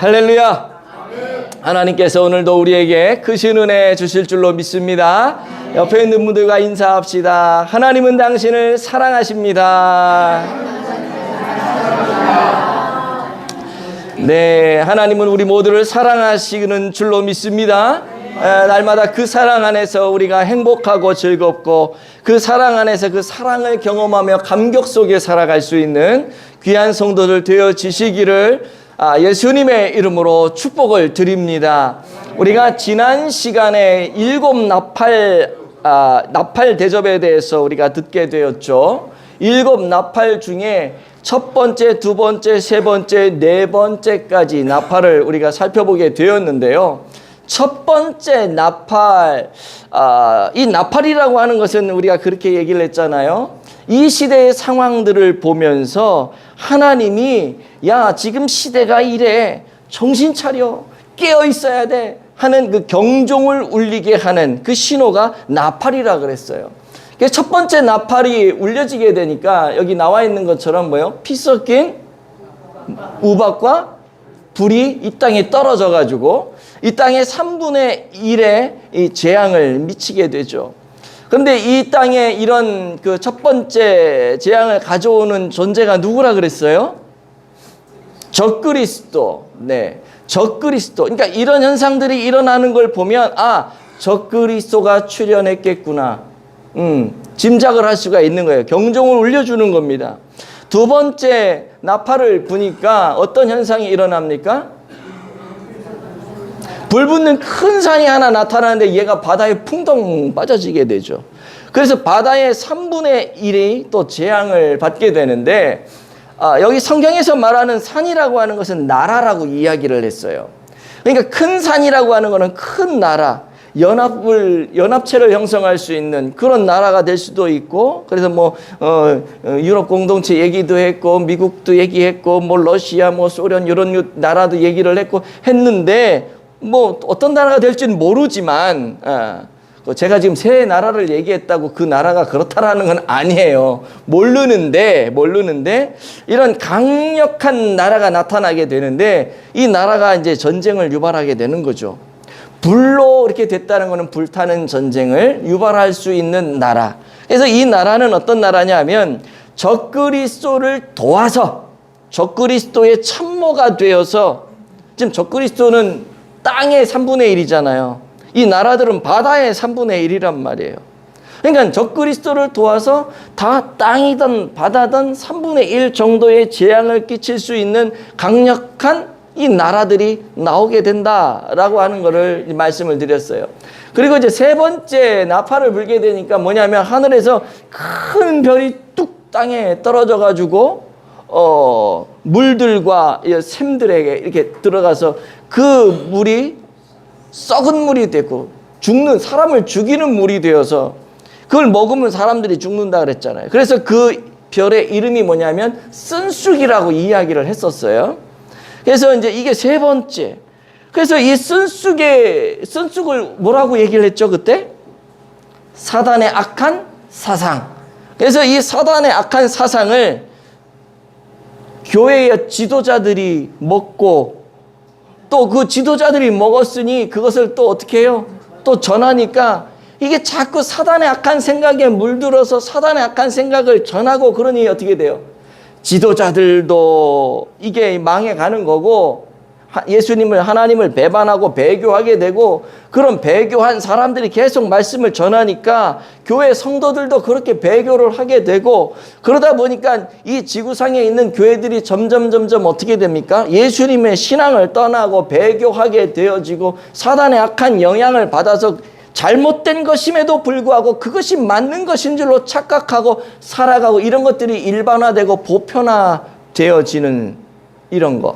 할렐루야. 하나님께서 오늘도 우리에게 크신 은혜 주실 줄로 믿습니다. 옆에 있는 분들과 인사합시다. 하나님은 당신을 사랑하십니다. 네, 하나님은 우리 모두를 사랑하시는 줄로 믿습니다. 날마다 그 사랑 안에서 우리가 행복하고 즐겁고 그 사랑 안에서 그 사랑을 경험하며 감격 속에 살아갈 수 있는 귀한 성도들 되어지시기를 예수님의 이름으로 축복을 드립니다. 우리가 지난 시간에 7 나팔 대접에 대해서 우리가 듣게 되었죠. 7 나팔 중에 첫 번째, 두 번째, 세 번째, 네 번째까지 나팔을 우리가 살펴보게 되었는데요. 첫 번째 나팔, 이 나팔이라고 하는 것은 우리가 그렇게 얘기를 했잖아요. 이 시대의 상황들을 보면서 하나님이 야, 지금 시대가 이래, 정신 차려, 깨어 있어야 돼 하는 그 경종을 울리게 하는 그 신호가 나팔이라 그랬어요. 첫 번째 나팔이 울려지게 되니까 여기 나와 있는 것처럼 뭐요? 피 섞인 우박과 불이 이 땅에 떨어져 가지고 이 땅의 3분의 1의 이 재앙을 미치게 되죠. 그런데 이 땅에 이런 그 첫 번째 재앙을 가져오는 존재가 누구라 그랬어요? 적그리스도. 네, 적그리스도. 그러니까 이런 현상들이 일어나는 걸 보면 적그리스도가 출현했겠구나. 짐작을 할 수가 있는 거예요. 경종을 울려주는 겁니다. 두 번째 나팔을 부니까 어떤 현상이 일어납니까? 불 붙는 큰 산이 하나 나타나는데 얘가 바다에 풍덩 빠져지게 되죠. 그래서 바다의 3분의 1이 또 재앙을 받게 되는데 여기 성경에서 말하는 산이라고 하는 것은 나라라고 이야기를 했어요. 그러니까 큰 산이라고 하는 것은 큰 나라, 연합체를 형성할 수 있는 그런 나라가 될 수도 있고, 그래서 유럽 공동체 얘기도 했고, 미국도 얘기했고, 러시아, 소련 이런 나라도 얘기를 했는데 어떤 나라가 될지는 모르지만, 제가 지금 세 나라를 얘기했다고 그 나라가 그렇다라는 건 아니에요. 모르는데, 이런 강력한 나라가 나타나게 되는데, 이 나라가 이제 전쟁을 유발하게 되는 거죠. 불로 이렇게 됐다는 것은 불타는 전쟁을 유발할 수 있는 나라. 그래서 이 나라는 어떤 나라냐면, 적그리스도를 도와서, 적그리스도의 참모가 되어서, 지금 적그리스도는 땅의 3분의 1이잖아요. 이 나라들은 바다의 3분의 1이란 말이에요. 그러니까 적그리스도를 도와서 다 땅이든 바다든 3분의 1 정도의 재앙을 끼칠 수 있는 강력한 이 나라들이 나오게 된다라고 하는 것을 말씀을 드렸어요. 그리고 이제 세 번째 나팔을 불게 되니까 뭐냐면 하늘에서 큰 별이 뚝 땅에 떨어져 가지고 물들과 샘들에게 이렇게 들어가서 그 물이 썩은 물이 되고 사람을 죽이는 물이 되어서 그걸 먹으면 사람들이 죽는다 그랬잖아요. 그래서 그 별의 이름이 뭐냐면 쓴쑥이라고 이야기를 했었어요. 그래서 이제 이게 세 번째. 그래서 이 쓴쑥을 뭐라고 얘기를 했죠, 그때? 사단의 악한 사상. 그래서 이 사단의 악한 사상을 교회의 지도자들이 먹고 또 그 지도자들이 먹었으니 그것을 또 어떻게 해요? 또 전하니까 이게 자꾸 사단의 악한 생각에 물들어서 사단의 악한 생각을 전하고 그러니 어떻게 돼요? 지도자들도 이게 망해가는 거고 하나님을 배반하고 배교하게 되고 그런 배교한 사람들이 계속 말씀을 전하니까 교회 성도들도 그렇게 배교를 하게 되고 그러다 보니까 이 지구상에 있는 교회들이 점점 어떻게 됩니까? 예수님의 신앙을 떠나고 배교하게 되어지고 사단의 악한 영향을 받아서 잘못된 것임에도 불구하고 그것이 맞는 것인 줄로 착각하고 살아가고 이런 것들이 일반화되고 보편화되어지는 이런 것.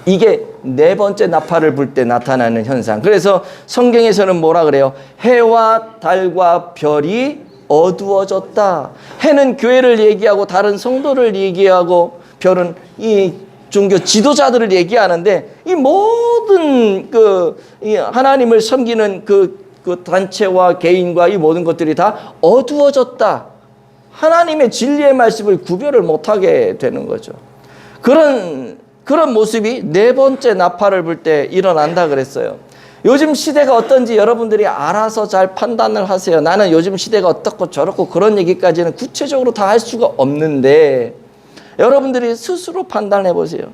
이게 네 번째 나팔을 불 때 나타나는 현상. 그래서 성경에서는 뭐라 그래요? 해와 달과 별이 어두워졌다. 해는 교회를 얘기하고 다른 성도를 얘기하고 별은 이 종교 지도자들을 얘기하는데 이 모든 이 하나님을 섬기는 그 단체와 개인과 이 모든 것들이 다 어두워졌다. 하나님의 진리의 말씀을 구별을 못하게 되는 거죠. 그런 그런 모습이 네 번째 나팔을 불 때 일어난다 그랬어요. 요즘 시대가 어떤지 여러분들이 알아서 잘 판단을 하세요. 나는 요즘 시대가 어떻고 저렇고 그런 얘기까지는 구체적으로 다 할 수가 없는데 여러분들이 스스로 판단해 보세요.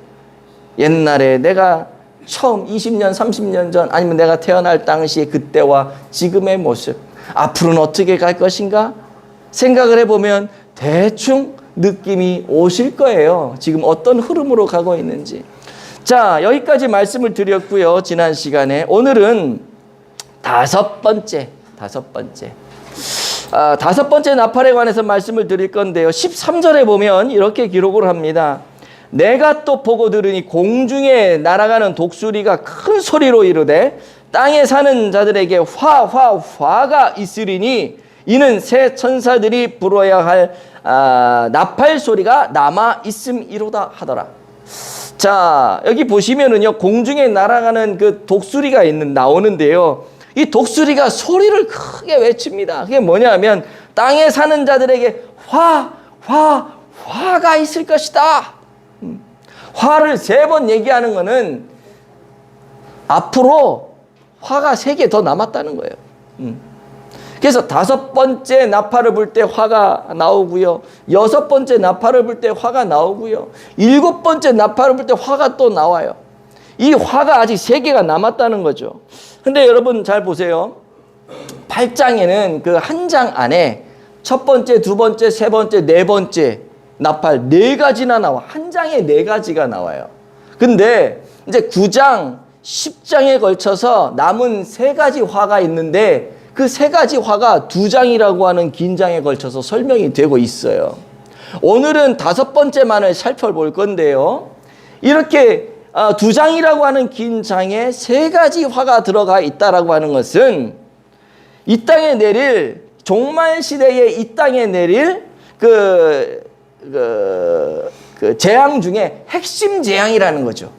옛날에 내가 처음 20년, 30년 전 아니면 내가 태어날 당시의 그때와 지금의 모습, 앞으로는 어떻게 갈 것인가 생각을 해보면 대충 느낌이 오실 거예요. 지금 어떤 흐름으로 가고 있는지. 자, 여기까지 말씀을 드렸고요. 지난 시간에. 오늘은 다섯 번째 나팔에 관해서 말씀을 드릴 건데요. 13절에 보면 이렇게 기록을 합니다. 내가 또 보고 들으니 공중에 날아가는 독수리가 큰 소리로 이르되 땅에 사는 자들에게 화가 있으리니 이는 새 천사들이 불어야 할 나팔 소리가 남아 있음이로다 하더라. 자, 여기 보시면은요, 공중에 날아가는 그 독수리가 나오는데요. 이 독수리가 소리를 크게 외칩니다. 그게 뭐냐면 땅에 사는 자들에게 화가 있을 것이다. 화를 3번 얘기하는 거는 앞으로 화가 3개 더 남았다는 거예요. 그래서 5번째 나팔을 불 때 화가 나오고요. 6번째 나팔을 불 때 화가 나오고요. 7번째 나팔을 불 때 화가 또 나와요. 이 화가 아직 3개가 남았다는 거죠. 근데 여러분 잘 보세요. 8장에는 그 한 장 안에 첫 번째, 두 번째, 세 번째, 네 번째 나팔 4가지나 나와. 한 장에 4가지가 나와요. 근데 이제 9장, 10장에 걸쳐서 남은 3가지 화가 있는데 그 3가지 화가 2장이라고 하는 긴 장에 걸쳐서 설명이 되고 있어요. 오늘은 5번째만을 살펴볼 건데요. 이렇게 2장이라고 하는 긴 장에 3가지 화가 들어가 있다라고 하는 것은 이 땅에 내릴 종말 시대에 이 땅에 내릴 그 재앙 중에 핵심 재앙이라는 거죠.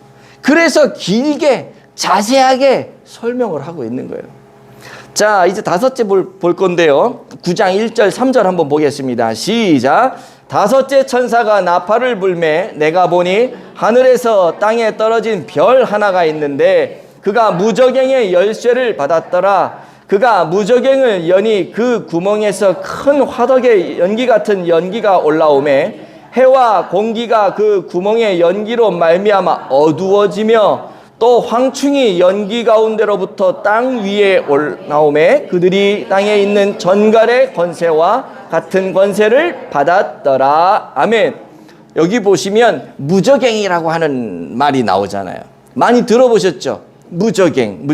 그래서 길게 자세하게 설명을 하고 있는 거예요. 자, 이제 5째 볼 건데요. 9장 1절 3절 한번 보겠습니다. 시작. 5째 천사가 나팔을 불매 내가 보니 하늘에서 땅에 떨어진 별 하나가 있는데 그가 무저갱의 열쇠를 받았더라. 그가 무저갱을 여니 그 구멍에서 큰 화덕의 연기 같은 연기가 올라오매 해와 공기가 그 구멍의 연기로 말미암아 어두워지며 또 황충이 연기 가운데로부터 땅 위에 올라오매 그들이 땅에 있는 전갈의 권세와 같은 권세를 받았더라. 아멘. 여기 보시면 무저갱이라고 하는 말이 나오잖아요. 많이 들어보셨죠? 무저갱.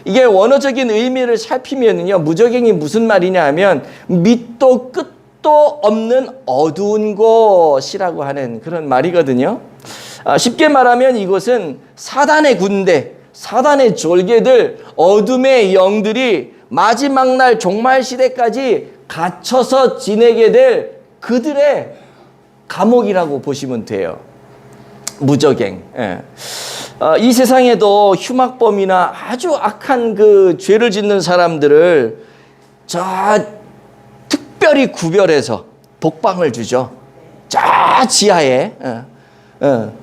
이게 원어적인 의미를 살피면요, 무저갱이 무슨 말이냐 하면 밑도 끝도 없는 어두운 곳이라고 하는 그런 말이거든요. 쉽게 말하면 이것은 사단의 군대, 사단의 졸개들, 어둠의 영들이 마지막 날 종말 시대까지 갇혀서 지내게 될 그들의 감옥이라고 보시면 돼요. 무저갱. 예. 이 세상에도 흉악범이나 아주 악한 그 죄를 짓는 사람들을 특별히 구별해서 독방을 주죠. 저 지하에.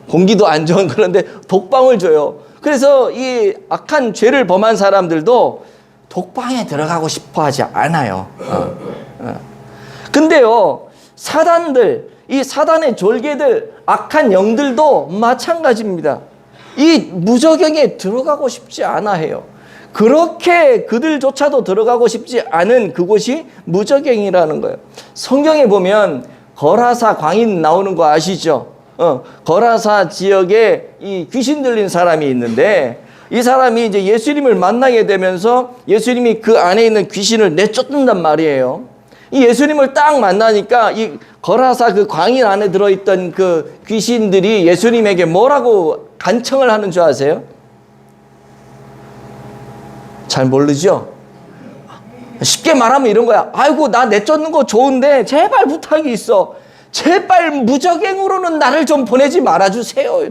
공기도 안 좋은 그런데 독방을 줘요. 그래서 이 악한 죄를 범한 사람들도 독방에 들어가고 싶어 하지 않아요. 근데요, 사단들, 이 사단의 졸개들, 악한 영들도 마찬가지입니다. 이 무저갱에 들어가고 싶지 않아 해요. 그렇게 그들조차도 들어가고 싶지 않은 그곳이 무저갱이라는 거예요. 성경에 보면 거라사 광인 나오는 거 아시죠? 거라사 지역에 이 귀신 들린 사람이 있는데 이 사람이 이제 예수님을 만나게 되면서 예수님이 그 안에 있는 귀신을 내쫓는단 말이에요. 이 예수님을 딱 만나니까 이 거라사 그 광인 안에 들어있던 그 귀신들이 예수님에게 뭐라고 간청을 하는 줄 아세요? 잘 모르죠? 쉽게 말하면 이런 거야. 아이고, 나 내쫓는 거 좋은데 제발 부탁이 있어. 제발 무저갱으로는 나를 좀 보내지 말아주세요.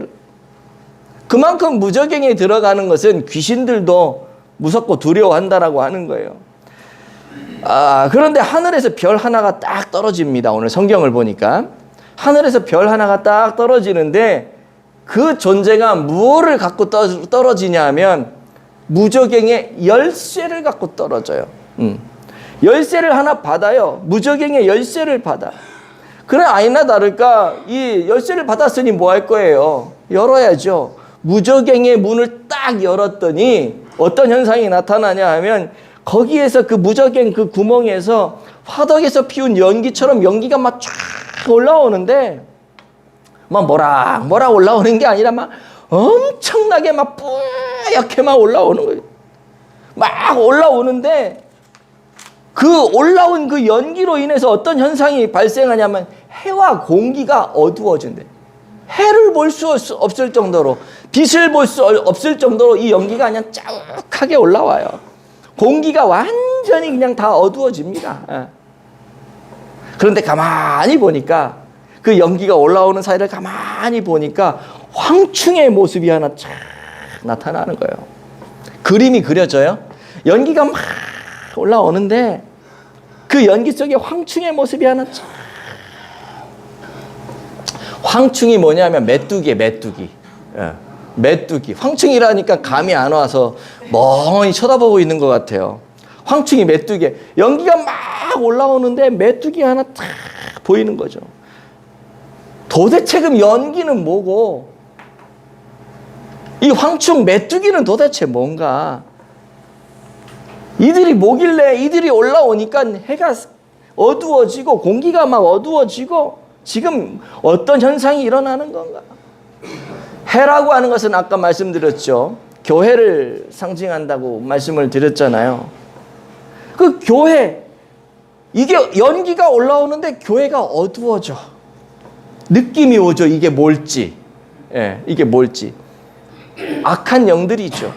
그만큼 무저갱에 들어가는 것은 귀신들도 무섭고 두려워한다라고 하는 거예요. 그런데 하늘에서 별 하나가 딱 떨어집니다. 오늘 성경을 보니까 하늘에서 별 하나가 딱 떨어지는데 그 존재가 무엇을 갖고 떨어지냐 하면 무저갱의 열쇠를 갖고 떨어져요. 열쇠를 하나 받아요. 무저갱의 열쇠를 받아. 그래 아니나 다를까 이 열쇠를 받았으니 뭐 할 거예요? 열어야죠. 무저갱의 문을 딱 열었더니 어떤 현상이 나타나냐 하면 거기에서 그 무저갱 그 구멍에서 화덕에서 피운 연기처럼 연기가 막 쫙 올라오는데 막 뭐라 올라오는 게 아니라 막 엄청나게 막 뿌옇게 막 올라오는 거예요. 막 올라오는데 그 올라온 그 연기로 인해서 어떤 현상이 발생하냐면 해와 공기가 어두워진대. 해를 볼 수 없을 정도로 빛을 볼 수 없을 정도로 이 연기가 그냥 짜욱하게 올라와요. 공기가 완전히 그냥 다 어두워집니다. 그런데 가만히 보니까 그 연기가 올라오는 사이를 가만히 보니까 황충의 모습이 하나 쫙 나타나는 거예요. 그림이 그려져요. 연기가 막 올라오는데 그 연기 속에 황충의 모습이 하나 쫙. 황충이 뭐냐면 메뚜기예요. 메뚜기. 황충이라니까 감이 안 와서 멍하니 쳐다보고 있는 것 같아요. 황충이 메뚜기. 연기가 막 올라오는데 메뚜기 하나 딱 보이는 거죠. 도대체 그럼 연기는 뭐고 이 황충 메뚜기는 도대체 뭔가? 이들이 뭐길래 이들이 올라오니까 해가 어두워지고 공기가 막 어두워지고 지금 어떤 현상이 일어나는 건가? 해라고 하는 것은 아까 말씀드렸죠. 교회를 상징한다고 말씀을 드렸잖아요. 그 교회, 이게 연기가 올라오는데 교회가 어두워져. 느낌이 오죠. 이게 뭘지. 예, 이게 뭘지. 악한 영들이죠.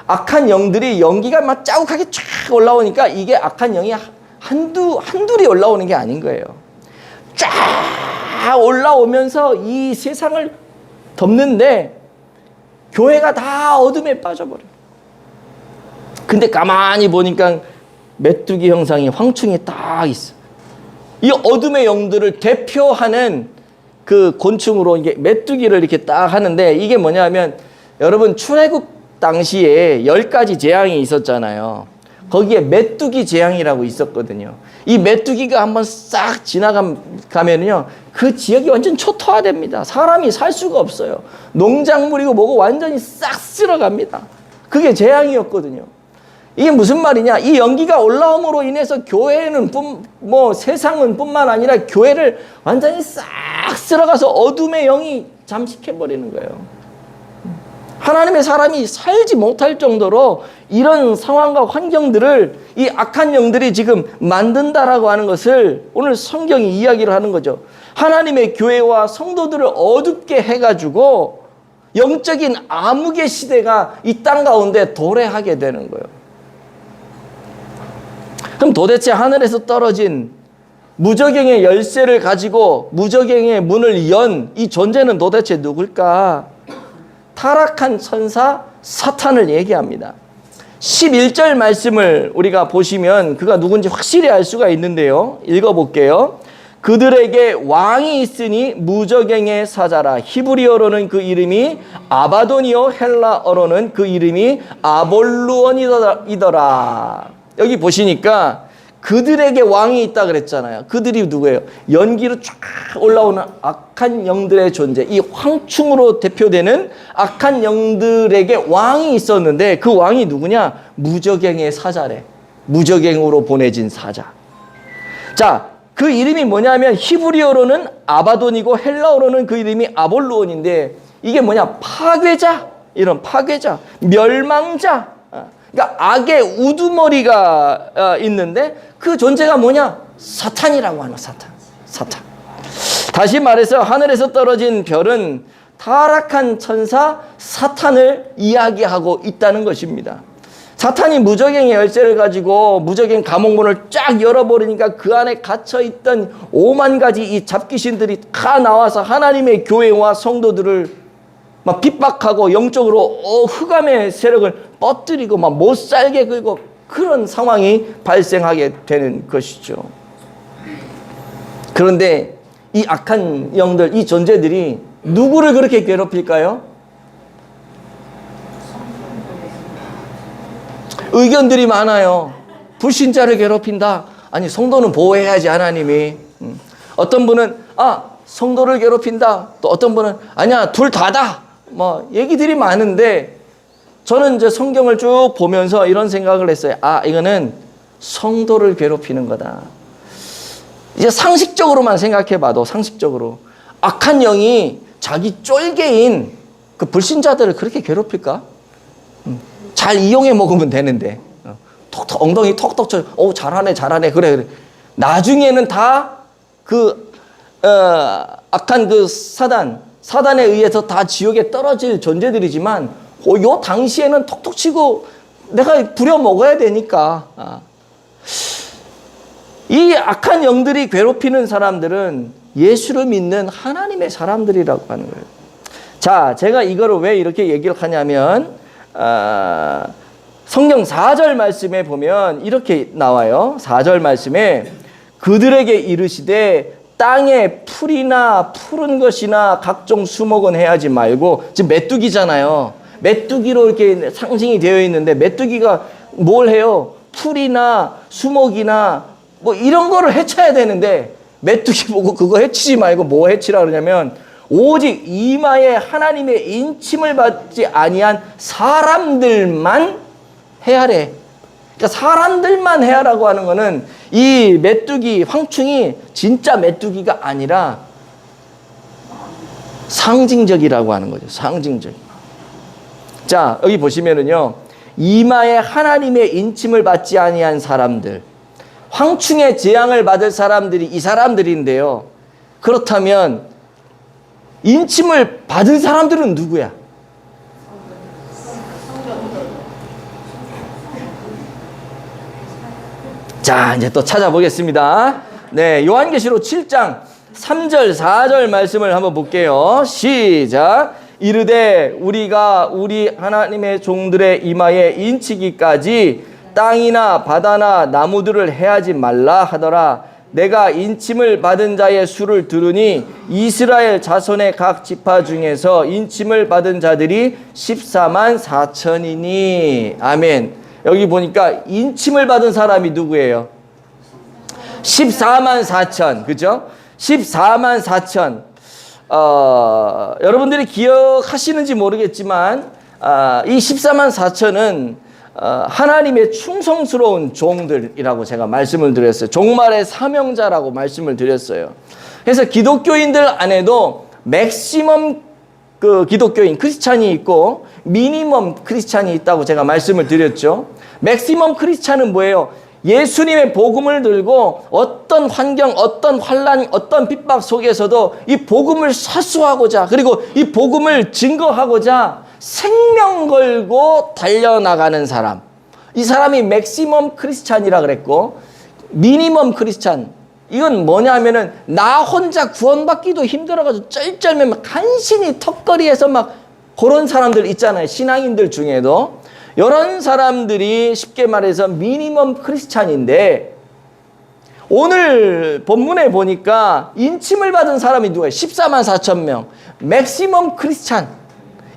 악한 영들이 연기가 막 짜욱하게 쫙 올라오니까 이게 악한 영이 한둘이 올라오는 게 아닌 거예요. 쫙 올라오면서 이 세상을 덮는데 교회가 다 어둠에 빠져버려요. 근데 가만히 보니까 메뚜기 형상이 황충이 딱 있어. 이 어둠의 영들을 대표하는 그 곤충으로 이게 메뚜기를 이렇게 딱 하는데 이게 뭐냐면 여러분 출애굽 당시에 10가지 재앙이 있었잖아요. 거기에 메뚜기 재앙이라고 있었거든요. 이 메뚜기가 한번 싹 지나가면요 그 지역이 완전 초토화됩니다. 사람이 살 수가 없어요. 농작물이고 뭐고 완전히 싹 쓸어갑니다. 그게 재앙이었거든요. 이게 무슨 말이냐? 이 연기가 올라옴으로 인해서 교회는 세상은 뿐만 아니라 교회를 완전히 싹 쓸어가서 어둠의 영이 잠식해버리는 거예요. 하나님의 사람이 살지 못할 정도로 이런 상황과 환경들을 이 악한 영들이 지금 만든다라고 하는 것을 오늘 성경이 이야기를 하는 거죠. 하나님의 교회와 성도들을 어둡게 해가지고 영적인 암흑의 시대가 이 땅 가운데 도래하게 되는 거예요. 그럼 도대체 하늘에서 떨어진 무저갱의 열쇠를 가지고 무저갱의 문을 연 이 존재는 도대체 누굴까? 타락한 천사 사탄을 얘기합니다. 11절 말씀을 우리가 보시면 그가 누군지 확실히 알 수가 있는데요. 읽어볼게요. 그들에게 왕이 있으니 무저갱의 사자라. 히브리어로는 그 이름이 아바돈이요 헬라어로는 그 이름이 아볼루온이더라. 여기 보시니까 그들에게 왕이 있다 그랬잖아요. 그들이 누구예요? 연기로 쫙 올라오는 악한 영들의 존재. 이 황충으로 대표되는 악한 영들에게 왕이 있었는데 그 왕이 누구냐? 무저갱의 사자래. 무저갱으로 보내진 사자. 자, 그 이름이 뭐냐면 히브리어로는 아바돈이고 헬라어로는 그 이름이 아볼루온인데 이게 뭐냐? 파괴자. 이런 파괴자. 멸망자. 그러니까 악의 우두머리가 있는데 그 존재가 뭐냐? 사탄이라고 하는 사탄. 다시 말해서 하늘에서 떨어진 별은 타락한 천사 사탄을 이야기하고 있다는 것입니다. 사탄이 무저갱의 열쇠를 가지고 무저갱 감옥문을 쫙 열어버리니까 그 안에 갇혀있던 5만 가지 이 잡귀신들이 다 나와서 하나님의 교회와 성도들을 막 핍박하고 영적으로 흑암의 세력을 뻗뜨리고 막 못 살게 굴고 그런 상황이 발생하게 되는 것이죠. 그런데 이 악한 영들, 이 존재들이 누구를 그렇게 괴롭힐까요? 의견들이 많아요. 불신자를 괴롭힌다. 아니, 성도는 보호해야지, 하나님이. 어떤 분은 성도를 괴롭힌다. 또 어떤 분은 아니야, 둘 다다. 뭐 얘기들이 많은데, 저는 이제 성경을 쭉 보면서 이런 생각을 했어요. 이거는 성도를 괴롭히는 거다. 이제 상식적으로만 생각해 봐도, 상식적으로 악한 영이 자기 쫄개인 그 불신자들을 그렇게 괴롭힐까? 잘 이용해 먹으면 되는데, 톡톡 엉덩이 톡톡 쳐. 잘하네. 그래. 나중에는 다 악한 그 사단에 의해서 다 지옥에 떨어질 존재들이지만, 요 당시에는 톡톡 치고 내가 부려 먹어야 되니까. 이 악한 영들이 괴롭히는 사람들은 예수를 믿는 하나님의 사람들이라고 하는 거예요. 자, 제가 이거를 왜 이렇게 얘기를 하냐면, 성경 4절 말씀에 보면 이렇게 나와요. 4절 말씀에 그들에게 이르시되 땅에 풀이나 푸른 것이나 각종 수목은 해하지 말고, 지금 메뚜기잖아요. 메뚜기로 이렇게 상징이 되어 있는데, 메뚜기가 뭘 해요? 풀이나 수목이나 뭐 이런 거를 해쳐야 되는데, 메뚜기 보고 그거 해치지 말고 뭐 해치라 그러냐면, 오직 이마에 하나님의 인침을 받지 아니한 사람들만 해하래. 그러니까 사람들만 해하라고 하는 거는, 이 메뚜기, 황충이 진짜 메뚜기가 아니라 상징적이라고 하는 거죠. 상징적. 자, 여기 보시면은요, 이마에 하나님의 인침을 받지 아니한 사람들, 황충의 재앙을 받을 사람들이 이 사람들인데요. 그렇다면 인침을 받은 사람들은 누구야? 자, 이제 또 찾아보겠습니다. 네, 요한계시록 7장 3절, 4절 말씀을 한번 볼게요. 시작. 이르되 우리가 우리 하나님의 종들의 이마에 인치기까지 땅이나 바다나 나무들을 해하지 말라 하더라. 내가 인침을 받은 자의 수를 들으니 이스라엘 자손의 각 지파 중에서 인침을 받은 자들이 14만 4천이니. 아멘. 여기 보니까 인침을 받은 사람이 누구예요? 14만 4천. 그죠? 14만 4천. 여러분들이 기억하시는지 모르겠지만, 이 14만 4천은 하나님의 충성스러운 종들이라고 제가 말씀을 드렸어요. 종말의 사명자라고 말씀을 드렸어요. 그래서 기독교인들 안에도 맥시멈 그 기독교인 크리스찬이 있고 미니멈 크리스찬이 있다고 제가 말씀을 드렸죠. 맥시멈 크리스찬은 뭐예요? 예수님의 복음을 들고 어떤 환경, 어떤 환난, 어떤 핍박 속에서도 이 복음을 사수하고자, 그리고 이 복음을 증거하고자 생명 걸고 달려나가는 사람, 이 사람이 맥시멈 크리스찬이라 그랬고, 미니멈 크리스찬, 이건 뭐냐면은 나 혼자 구원받기도 힘들어가지고 쩔쩔매면 간신히 턱걸이에서 막 그런 사람들 있잖아요. 신앙인들 중에도 이런 사람들이 쉽게 말해서 미니멈 크리스찬인데, 오늘 본문에 보니까 인침을 받은 사람이 누구예요? 14만 4천 명. 맥시멈 크리스찬.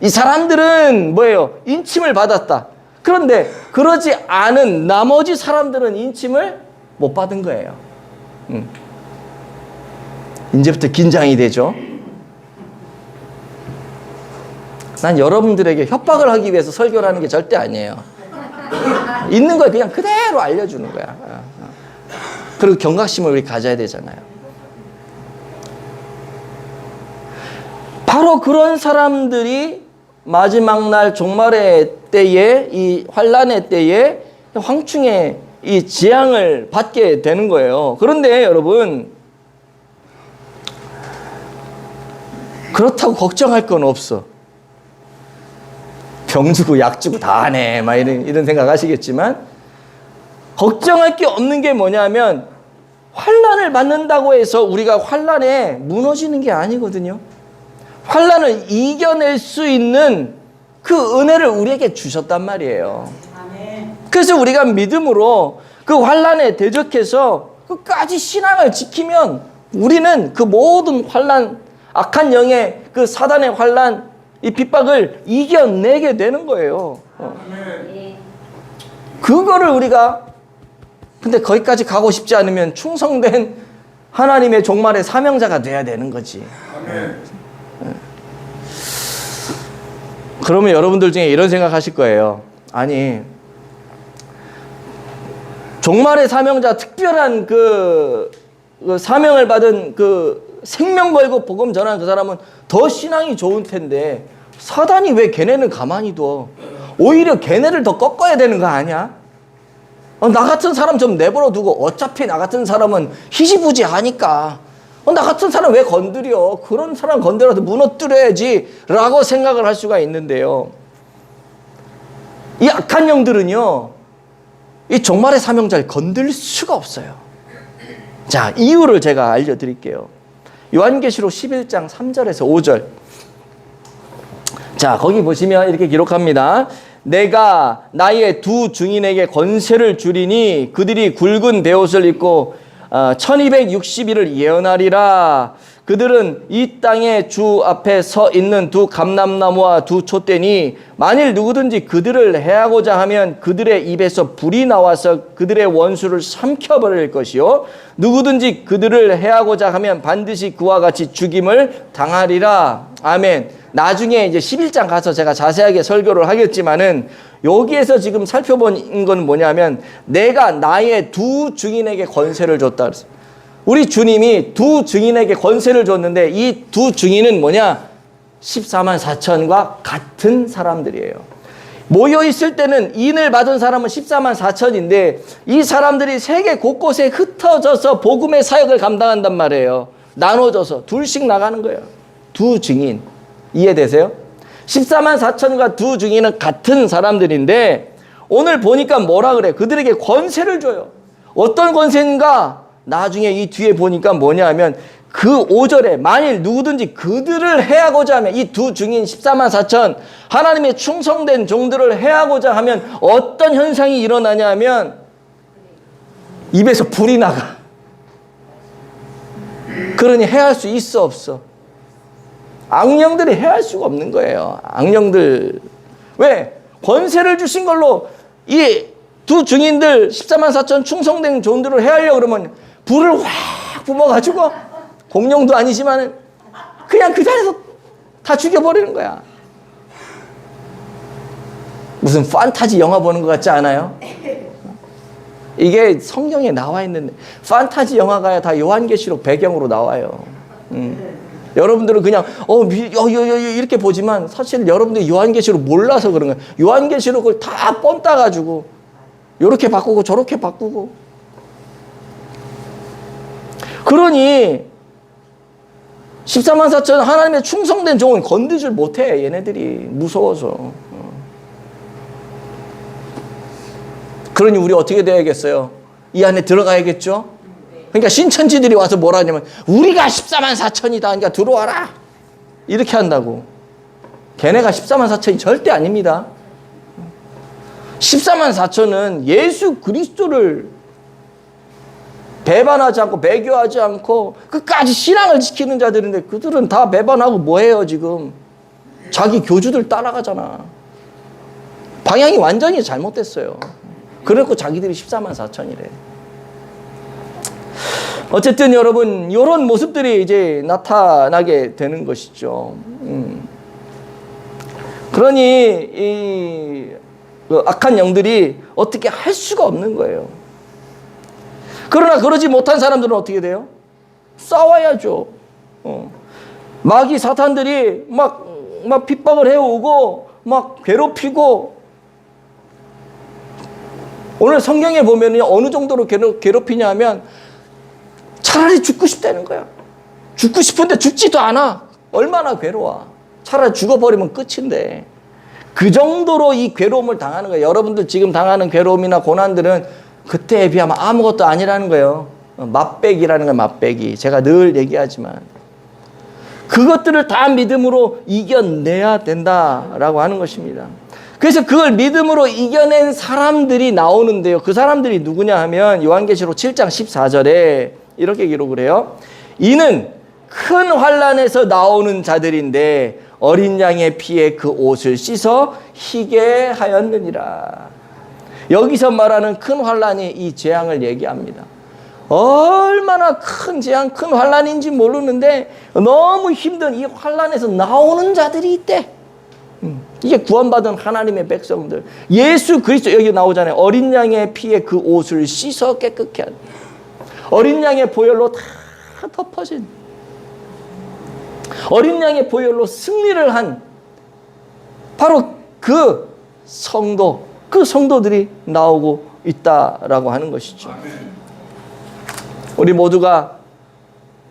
이 사람들은 뭐예요? 인침을 받았다. 그런데 그러지 않은 나머지 사람들은 인침을 못 받은 거예요. 이제부터 긴장이 되죠. 난 여러분들에게 협박을 하기 위해서 설교를 하는 게 절대 아니에요. 있는 걸 그냥 그대로 알려주는 거야. 그리고 경각심을 우리 가져야 되잖아요. 바로 그런 사람들이 마지막 날 종말의 때에, 이 환란의 때에 황충의 이 재앙을 받게 되는 거예요. 그런데 여러분, 그렇다고 걱정할 건 없어. 병 주고 약 주고 다 하네, 막 이런 생각 하시겠지만, 걱정할 게 없는 게 뭐냐면, 환란을 받는다고 해서 우리가 환란에 무너지는 게 아니거든요. 환란을 이겨낼 수 있는 그 은혜를 우리에게 주셨단 말이에요. 그래서 우리가 믿음으로 그 환란에 대적해서 끝까지 신앙을 지키면, 우리는 그 모든 환란, 악한 영의 그 사단의 환난, 이 핍박을 이겨내게 되는 거예요. 그거를 우리가, 근데 거기까지 가고 싶지 않으면 충성된 하나님의 종말의 사명자가 돼야 되는 거지. 그러면 여러분들 중에 이런 생각 하실 거예요. 아니, 종말의 사명자, 특별한 그 사명을 받은 그 생명 걸고 복음 전하는 그 사람은 더 신앙이 좋은 텐데 사단이 왜 걔네는 가만히 둬? 오히려 걔네를 더 꺾어야 되는 거 아니야? 나 같은 사람 좀 내버려 두고 어차피 나 같은 사람은 희지부지하니까 나 같은 사람 왜 건드려? 그런 사람 건드려도 무너뜨려야지 라고 생각을 할 수가 있는데요. 이 악한 영들은요, 이 종말의 사명자를 건들 수가 없어요. 자, 이유를 제가 알려드릴게요. 요한계시록 11장 3절에서 5절. 자, 거기 보시면 이렇게 기록합니다. 내가 나의 두 증인에게 권세를 주리니 그들이 굵은 베옷을 입고 1260일을 예언하리라. 그들은 이 땅의 주 앞에 서 있는 두 감람나무와 두 촛대니 만일 누구든지 그들을 해하고자 하면 그들의 입에서 불이 나와서 그들의 원수를 삼켜버릴 것이요 누구든지 그들을 해하고자 하면 반드시 그와 같이 죽임을 당하리라. 아멘. 나중에 이제 11장 가서 제가 자세하게 설교를 하겠지만은 여기에서 지금 살펴본 건 뭐냐면 내가 나의 두 증인에게 권세를 줬다 그랬어요. 우리 주님이 두 증인에게 권세를 줬는데 이 두 증인은 뭐냐? 14만 4천과 같은 사람들이에요. 모여있을 때는 인을 받은 사람은 14만 4천인데 이 사람들이 세계 곳곳에 흩어져서 복음의 사역을 감당한단 말이에요. 나눠져서 둘씩 나가는 거예요. 두 증인. 이해되세요? 14만 4천과 두 증인은 같은 사람들인데 오늘 보니까 뭐라 그래? 그들에게 권세를 줘요. 어떤 권세인가? 나중에 이 뒤에 보니까 뭐냐 하면 그 5절에 만일 누구든지 그들을 해하고자 하면 이 두 증인 14만 4천 하나님의 충성된 종들을 해하고자 하면 어떤 현상이 일어나냐 하면 입에서 불이 나가. 그러니 해할 수 있어 없어? 악령들이 해할 수가 없는 거예요. 악령들. 왜? 권세를 주신 걸로 이 두 증인들 14만 4천 충성된 종들을 해하려고 그러면 불을 확 뿜어가지고 공룡도 아니지만 그냥 그 자리에서 다 죽여버리는 거야. 무슨 판타지 영화 보는 것 같지 않아요? 이게 성경에 나와 있는데 판타지 영화가 다 요한계시록 배경으로 나와요. 여러분들은 그냥 이렇게 보지만 사실 여러분들이 요한계시록 몰라서 그런 거예요. 요한계시록을 다 뻔 따가지고 이렇게 바꾸고 저렇게 바꾸고 그러니 14만 4천 하나님의 충성된 종은 건드질 못해. 얘네들이 무서워서. 그러니 우리 어떻게 돼야겠어요? 이 안에 들어가야겠죠? 그러니까 신천지들이 와서 뭐라 하냐면 우리가 14만 4천이다. 그러니까 들어와라. 이렇게 한다고. 걔네가 14만 4천이 절대 아닙니다. 14만 4천은 예수 그리스도를 배반하지 않고 배교하지 않고 끝까지 신앙을 지키는 자들인데 그들은 다 배반하고 뭐해요 지금? 자기 교주들 따라가잖아. 방향이 완전히 잘못됐어요. 그래서 자기들이 14만 4천이래. 어쨌든 여러분 이런 모습들이 이제 나타나게 되는 것이죠. 그러니 이 악한 영들이 어떻게 할 수가 없는 거예요. 그러나 그러지 못한 사람들은 어떻게 돼요? 싸워야죠. 마귀 사탄들이 막 핍박을 해오고 막 괴롭히고 오늘 성경에 보면 어느 정도로 괴롭히냐 하면 차라리 죽고 싶다는 거야. 죽고 싶은데 죽지도 않아. 얼마나 괴로워. 차라리 죽어버리면 끝인데 그 정도로 이 괴로움을 당하는 거예요. 여러분들 지금 당하는 괴로움이나 고난들은 그때에 비하면 아무것도 아니라는 거예요. 맛배기라는 거예요. 맛배기. 제가 늘 얘기하지만 그것들을 다 믿음으로 이겨내야 된다라고 하는 것입니다. 그래서 그걸 믿음으로 이겨낸 사람들이 나오는데요. 그 사람들이 누구냐 하면 요한계시록 7장 14절에 이렇게 기록을 해요. 이는 큰 환난에서 나오는 자들인데 어린 양의 피에 그 옷을 씻어 희게 하였느니라. 여기서 말하는 큰 환난이 이 재앙을 얘기합니다. 얼마나 큰 재앙, 큰 환난인지 모르는데 너무 힘든 이 환난에서 나오는 자들이 있대. 이게 구원받은 하나님의 백성들. 예수 그리스도, 여기 나오잖아요. 어린 양의 피에 그 옷을 씻어 깨끗게 한, 어린 양의 보혈로 다 덮어진, 어린 양의 보혈로 승리를 한 바로 그 성도, 그 성도들이 나오고 있다라고 하는 것이죠. 우리 모두가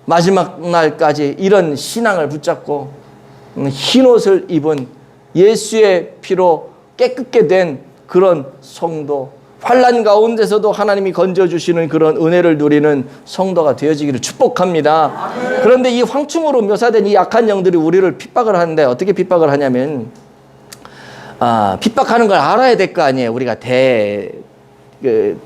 마지막 날까지 이런 신앙을 붙잡고 흰 옷을 입은 예수의 피로 깨끗게 된 그런 성도, 환난 가운데서도 하나님이 건져주시는 그런 은혜를 누리는 성도가 되어지기를 축복합니다. 그런데 이 황충으로 묘사된 이 약한 영들이 우리를 핍박을 하는데 어떻게 핍박을 하냐면, 핍박하는 걸 알아야 될 거 아니에요. 우리가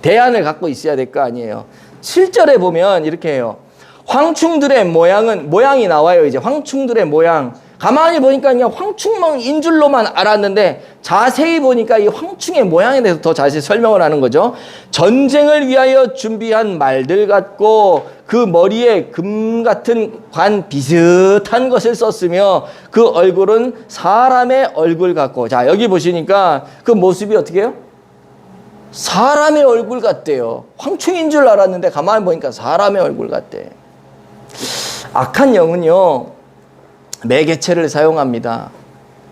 대안을 갖고 있어야 될 거 아니에요. 7절에 보면 이렇게 해요. 황충들의 모양이 나와요. 이제 황충들의 모양. 가만히 보니까 그냥 황충망인 줄로만 알았는데 자세히 보니까 이 황충의 모양에 대해서 더 자세히 설명을 하는 거죠. 전쟁을 위하여 준비한 말들 같고 그 머리에 금 같은 관 비슷한 것을 썼으며 그 얼굴은 사람의 얼굴 같고. 자, 여기 보시니까 그 모습이 어떻게 해요? 사람의 얼굴 같대요. 황충인 줄 알았는데 가만히 보니까 사람의 얼굴 같대. 악한 영은요, 매개체를 사용합니다.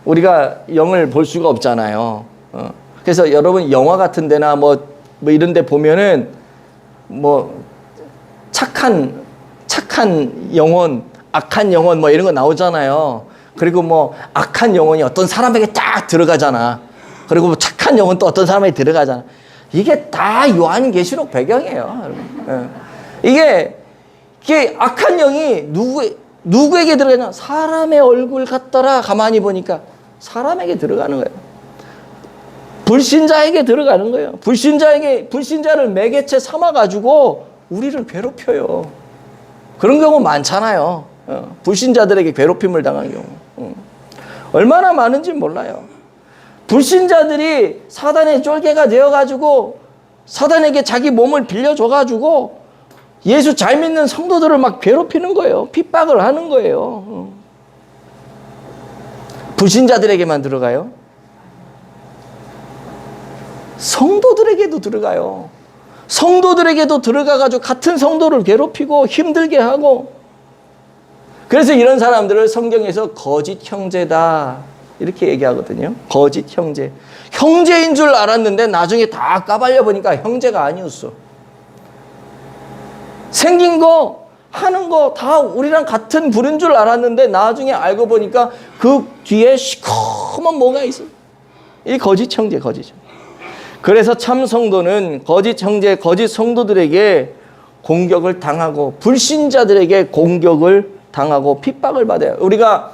우리가 영을 볼 수가 없잖아요. 그래서 여러분 영화 같은 데나 뭐 이런 데 보면은 뭐 착한 영혼, 악한 영혼 뭐 이런 거 나오잖아요. 그리고 뭐 악한 영혼이 어떤 사람에게 딱 들어가잖아. 그리고 뭐 착한 영혼 또 어떤 사람에게 들어가잖아. 이게 다 요한계시록 배경이에요. 이게 악한 영이 누구에게 들어가냐? 사람의 얼굴 같더라. 가만히 보니까 사람에게 들어가는 거예요. 불신자에게 들어가는 거예요. 불신자를 매개체 삼아가지고 우리를 괴롭혀요. 그런 경우 많잖아요. 불신자들에게 괴롭힘을 당한 경우. 얼마나 많은지 몰라요. 불신자들이 사단의 쫄개가 되어가지고 사단에게 자기 몸을 빌려줘가지고 예수 잘 믿는 성도들을 막 괴롭히는 거예요. 핍박을 하는 거예요. 불신자들에게만 들어가요? 성도들에게도 들어가요. 성도들에게도 들어가가지고 같은 성도를 괴롭히고 힘들게 하고. 그래서 이런 사람들을 성경에서 거짓 형제다 이렇게 얘기하거든요. 거짓 형제. 형제인 줄 알았는데 나중에 다 까발려 보니까 형제가 아니었어. 생긴 거, 하는 거 다 우리랑 같은 부류인 줄 알았는데 나중에 알고 보니까 그 뒤에 시커먼 뭐가 있어. 이 거짓 형제, 거짓 형제. 그래서 참 성도는 거짓 형제, 거짓 성도들에게 공격을 당하고 불신자들에게 공격을 당하고 핍박을 받아요. 우리가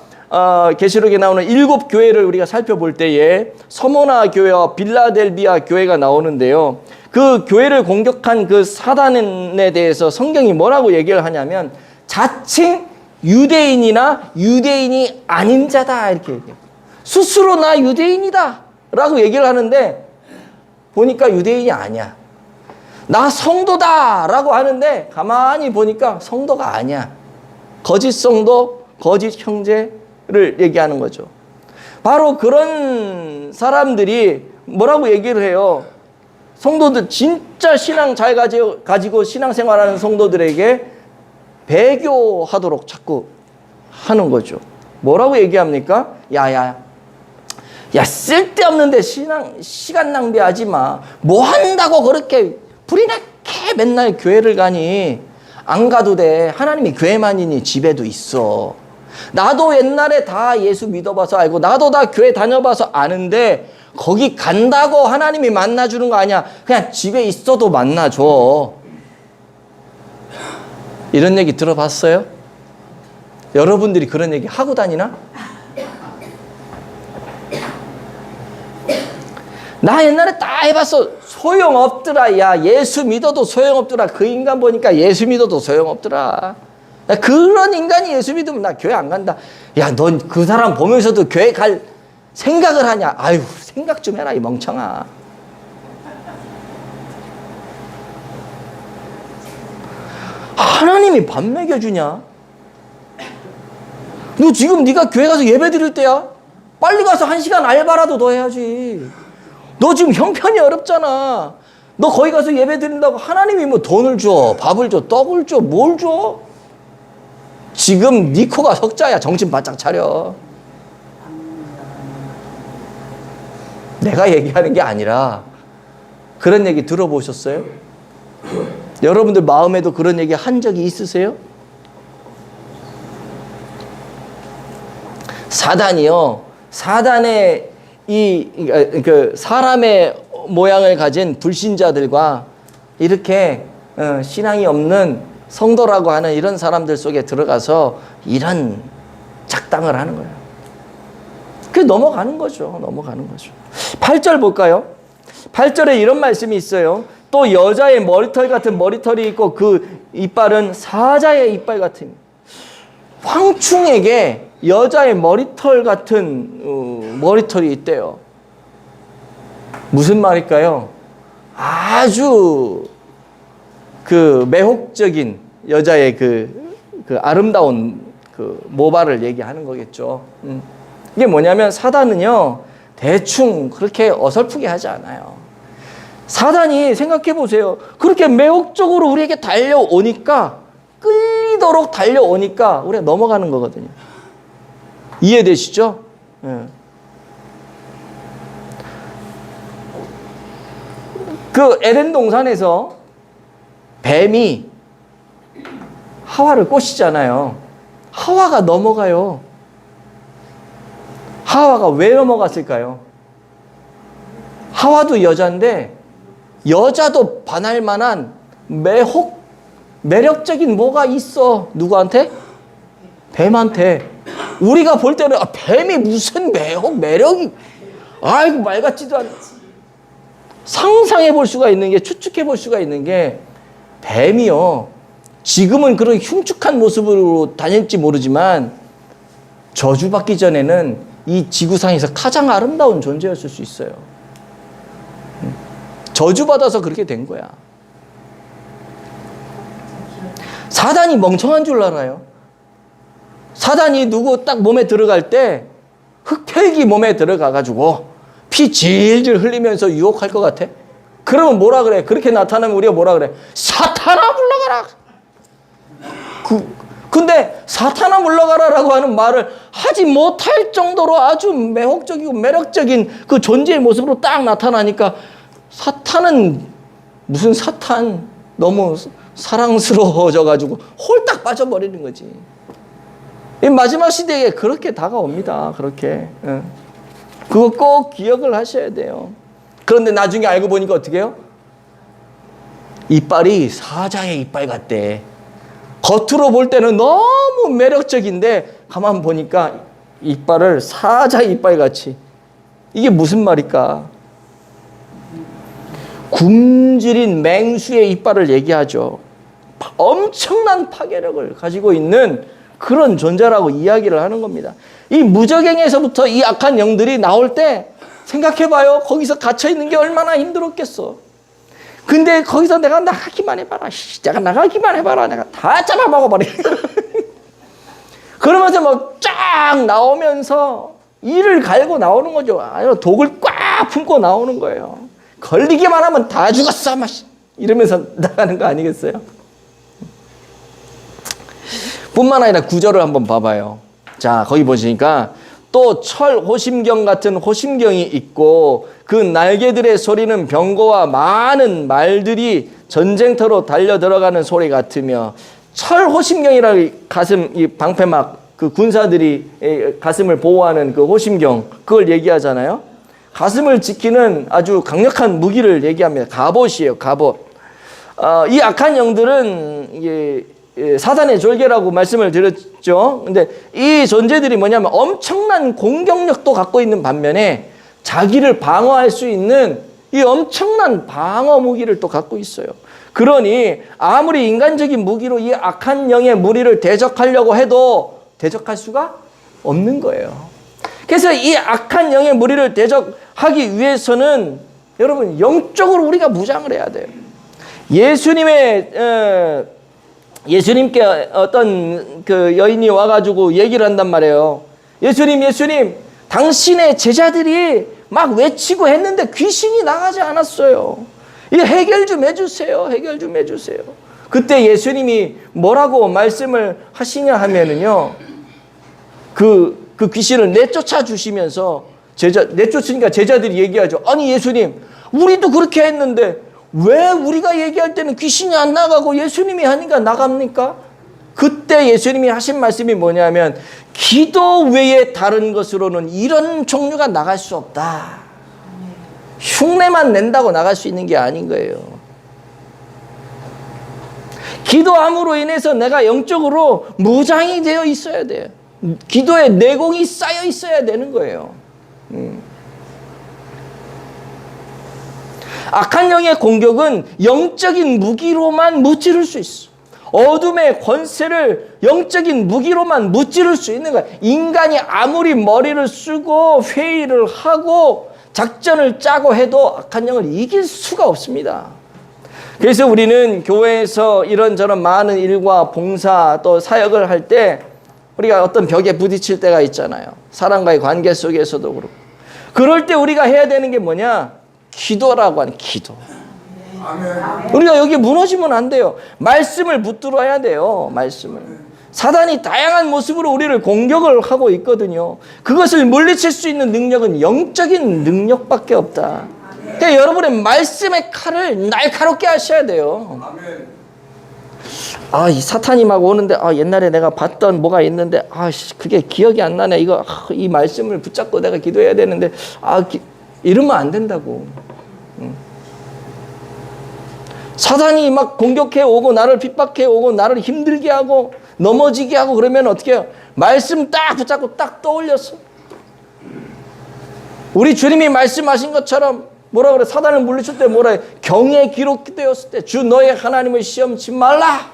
계시록에 나오는 7 교회를 우리가 살펴볼 때에 서모나 교회와 빌라델비아 교회가 나오는데요. 그 교회를 공격한 그 사단에 대해서 성경이 뭐라고 얘기를 하냐면 자칭 유대인이나 유대인이 아닌 자다 이렇게 얘기해요. 스스로 나 유대인이다 라고 얘기를 하는데 보니까 유대인이 아니야. 나 성도다 라고 하는데 가만히 보니까 성도가 아니야. 거짓 성도, 거짓 형제를 얘기하는 거죠. 바로 그런 사람들이 뭐라고 얘기를 해요. 성도들 진짜 신앙 잘 가지고 신앙생활하는 성도들에게 배교하도록 자꾸 하는 거죠. 뭐라고 얘기합니까? 야 쓸데없는데 시간 낭비하지 마. 뭐 한다고 그렇게 불이 나게 맨날 교회를 가니. 안 가도 돼. 하나님이 교회만이니 집에도 있어. 나도 옛날에 다 예수 믿어봐서 알고 나도 다 교회 다녀봐서 아는데 거기 간다고 하나님이 만나주는 거 아니야. 그냥 집에 있어도 만나줘. 이런 얘기 들어봤어요? 여러분들이 그런 얘기 하고 다니나? 나 옛날에 다 해봤어. 소용없더라. 야, 예수 믿어도 소용없더라. 그 인간 보니까 예수 믿어도 소용없더라. 그런 인간이 예수 믿으면 나 교회 안 간다. 야, 넌 그 사람 보면서도 교회 갈 생각을 하냐? 아유, 생각 좀 해라, 이 멍청아. 하나님이 밥 먹여주냐? 너 지금 네가 교회 가서 예배 드릴 때야? 빨리 가서 1시간 알바라도 더 해야지. 너 지금 형편이 어렵잖아. 너 거기 가서 예배 드린다고 하나님이 뭐 돈을 줘, 밥을 줘, 떡을 줘, 뭘 줘? 지금 네 코가 석자야. 정신 바짝 차려. 내가 얘기하는 게 아니라 그런 얘기 들어보셨어요? 여러분들 마음에도 그런 얘기 한 적이 있으세요? 사단이요. 사단의 그 사람의 모양을 가진 불신자들과 이렇게 신앙이 없는 성도라고 하는 이런 사람들 속에 들어가서 이런 작당을 하는 거예요. 그게 넘어가는 거죠. 넘어가는 거죠. 8절 볼까요? 8절에 이런 말씀이 있어요. 또 여자의 머리털 같은 머리털이 있고 그 이빨은 사자의 이빨 같은. 황충에게 여자의 머리털 같은 머리털이 있대요. 무슨 말일까요? 아주 그 매혹적인 여자의 그 아름다운 그 모발을 얘기하는 거겠죠. 이게 뭐냐면 사단은요, 대충 그렇게 어설프게 하지 않아요. 사단이 생각해 보세요. 그렇게 매혹적으로 우리에게 달려오니까, 끌리도록 달려오니까 우리가 넘어가는 거거든요. 이해되시죠? 그 에덴 동산에서 뱀이 하와를 꼬시잖아요. 하와가 넘어가요. 하와가 왜 넘어갔을까요? 하와도 여자인데 여자도 반할 만한 매력적인 뭐가 있어. 누구한테? 뱀한테. 우리가 볼 때는 뱀이 무슨 매력이, 아이고 말 같지도 않. 상상해 볼 수가 있는 게, 추측해 볼 수가 있는 게, 뱀이요, 지금은 그런 흉측한 모습으로 다닐지 모르지만 저주받기 전에는 이 지구상에서 가장 아름다운 존재였을 수 있어요. 저주받아서 그렇게 된 거야. 사단이 멍청한 줄 알아요. 사단이 누구 딱 몸에 들어갈 때 흑혈기 몸에 들어가가지고 피 질질 흘리면서 유혹할 것 같아? 그러면 뭐라 그래? 그렇게 나타나면 우리가 뭐라 그래? 사탄아 물러가라! 근데 사탄아 물러가라라고 하는 말을 하지 못할 정도로 아주 매혹적이고 매력적인 그 존재의 모습으로 딱 나타나니까 사탄은 무슨 사탄, 너무 사랑스러워져가지고 홀딱 빠져버리는 거지. 이 마지막 시대에 그렇게 다가옵니다. 그렇게. 그거 꼭 기억을 하셔야 돼요. 그런데 나중에 알고 보니까 어떻게 해요? 이빨이 사자의 이빨 같대. 겉으로 볼 때는 너무 매력적인데 가만 보니까 이빨을 사자의 이빨 같이. 이게 무슨 말일까? 굶주린 맹수의 이빨을 얘기하죠. 엄청난 파괴력을 가지고 있는 그런 존재라고 이야기를 하는 겁니다. 이 무저갱에서부터 이 악한 영들이 나올 때 생각해봐요. 거기서 갇혀있는 게 얼마나 힘들었겠어. 근데 거기서 내가 나가기만 해봐라. 내가 나가기만 해봐라. 내가 다 잡아먹어버려. 그러면서 막 쫙 나오면서 이를 갈고 나오는 거죠. 독을 꽉 품고 나오는 거예요. 걸리기만 하면 다 죽었어. 이러면서 나가는 거 아니겠어요? 뿐만 아니라 구절을 한번 봐봐요. 자, 거기 보시니까 또 철 호심경 같은 호심경이 있고 그 날개들의 소리는 병거와 많은 말들이 전쟁터로 달려 들어가는 소리 같으며, 철 호심경이라는 가슴, 이 방패막, 그 군사들이 가슴을 보호하는 그 호심경, 그걸 얘기하잖아요. 가슴을 지키는 아주 강력한 무기를 얘기합니다. 갑옷이에요, 갑옷. 이 악한 영들은 이게 사단의 졸개라고 말씀을 드렸죠. 근데 이 존재들이 뭐냐면 엄청난 공격력도 갖고 있는 반면에 자기를 방어할 수 있는 이 엄청난 방어 무기를 또 갖고 있어요. 그러니 아무리 인간적인 무기로 이 악한 영의 무리를 대적하려고 해도 대적할 수가 없는 거예요. 그래서 이 악한 영의 무리를 대적하기 위해서는 여러분 영적으로 우리가 무장을 해야 돼요. 예수님께 어떤 그 여인이 와가지고 얘기를 한단 말이에요. 예수님, 당신의 제자들이 막 외치고 했는데 귀신이 나가지 않았어요. 이 해결 좀 해주세요. 그때 예수님이 뭐라고 말씀을 하시냐 하면은요, 그 귀신을 내쫓아 주시면서 내쫓으니까 제자들이 얘기하죠. 아니 예수님, 우리도 그렇게 했는데 왜 우리가 얘기할 때는 귀신이 안 나가고 예수님이 하니까 나갑니까? 그때 예수님이 하신 말씀이 뭐냐면, 기도 외에 다른 것으로는 이런 종류가 나갈 수 없다. 흉내만 낸다고 나갈 수 있는 게 아닌 거예요. 기도함으로 인해서 내가 영적으로 무장이 되어 있어야 돼요. 기도에 내공이 쌓여 있어야 되는 거예요. 악한 영의 공격은 영적인 무기로만 무찌를 수 있어. 어둠의 권세를 영적인 무기로만 무찌를 수 있는 거야. 인간이 아무리 머리를 쓰고 회의를 하고 작전을 짜고 해도 악한 영을 이길 수가 없습니다. 그래서 우리는 교회에서 이런저런 많은 일과 봉사 또 사역을 할 때 우리가 어떤 벽에 부딪힐 때가 있잖아요. 사람과의 관계 속에서도 그렇고. 그럴 때 우리가 해야 되는 게 뭐냐? 기도라고 하는 기도. 아멘. 우리가 여기 무너지면 안 돼요. 말씀을 붙들어야 돼요. 말씀을. 사단이 다양한 모습으로 우리를 공격을 하고 있거든요. 그것을 물리칠 수 있는 능력은 영적인 능력밖에 없다. 그러니까 여러분의 말씀의 칼을 날카롭게 하셔야 돼요. 아멘. 이 사탄이 막 오는데, 옛날에 내가 봤던 뭐가 있는데, 그게 기억이 안 나네. 이 말씀을 붙잡고 내가 기도해야 되는데, 이러면 안 된다고. 사단이 막 공격해 오고, 나를 핍박해 오고, 나를 힘들게 하고, 넘어지게 하고, 그러면 어떻게 해요? 말씀 딱 붙잡고 딱 떠올렸어. 우리 주님이 말씀하신 것처럼, 뭐라 그래? 사단을 물리칠 때 뭐라 해? 경에 기록되었을 때, 주 너의 하나님을 시험치 말라.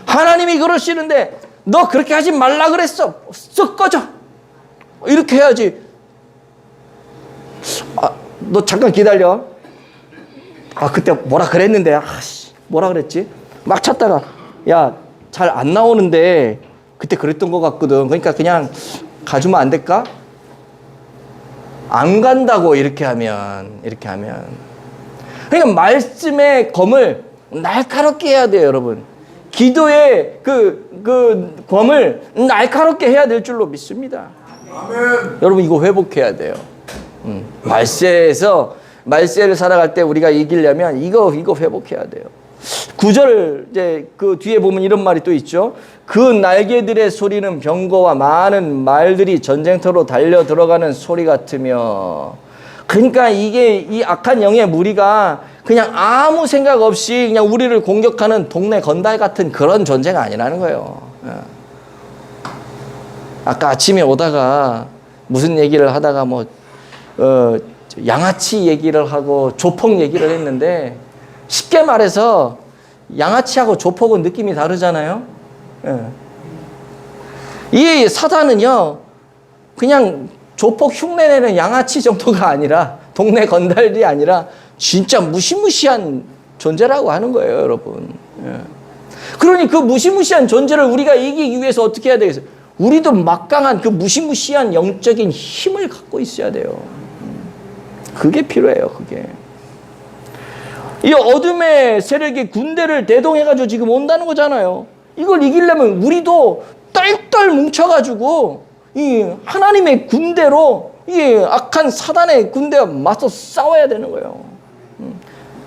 하나님이 그러시는데 너 그렇게 하지 말라 그랬어. 썩 꺼져. 이렇게 해야지. 너 잠깐 기다려. 그때 뭐라 그랬는데. 뭐라 그랬지? 막 찾다가 야, 잘 안 나오는데 그때 그랬던 것 같거든. 그러니까 그냥 가주면 안 될까? 안 간다고 이렇게 하면. 그러니까 말씀의 검을 날카롭게 해야 돼요, 여러분. 기도의 그 검을 날카롭게 해야 될 줄로 믿습니다. 아멘. 여러분 이거 회복해야 돼요. 말세를 살아갈 때 우리가 이기려면 이거 회복해야 돼요. 9절 이제 그 뒤에 보면 이런 말이 또 있죠. 그 날개들의 소리는 병거와 많은 말들이 전쟁터로 달려 들어가는 소리 같으며. 그러니까 이게 이 악한 영의 무리가 그냥 아무 생각 없이 그냥 우리를 공격하는 동네 건달 같은 그런 존재가 아니라는 거예요. 아까 아침에 오다가 무슨 얘기를 하다가 양아치 얘기를 하고 조폭 얘기를 했는데, 쉽게 말해서 양아치하고 조폭은 느낌이 다르잖아요. 이 사단은요, 그냥 조폭 흉내내는 양아치 정도가 아니라, 동네 건달이 아니라 진짜 무시무시한 존재라고 하는 거예요, 여러분. 그러니 그 무시무시한 존재를 우리가 이기기 위해서 어떻게 해야 되겠어요? 우리도 막강한 그 무시무시한 영적인 힘을 갖고 있어야 돼요. 그게 필요해요, 그게. 이 어둠의 세력이 군대를 대동해가지고 지금 온다는 거잖아요. 이걸 이기려면 우리도 똘똘 뭉쳐가지고 이 하나님의 군대로 이 악한 사단의 군대와 맞서 싸워야 되는 거예요.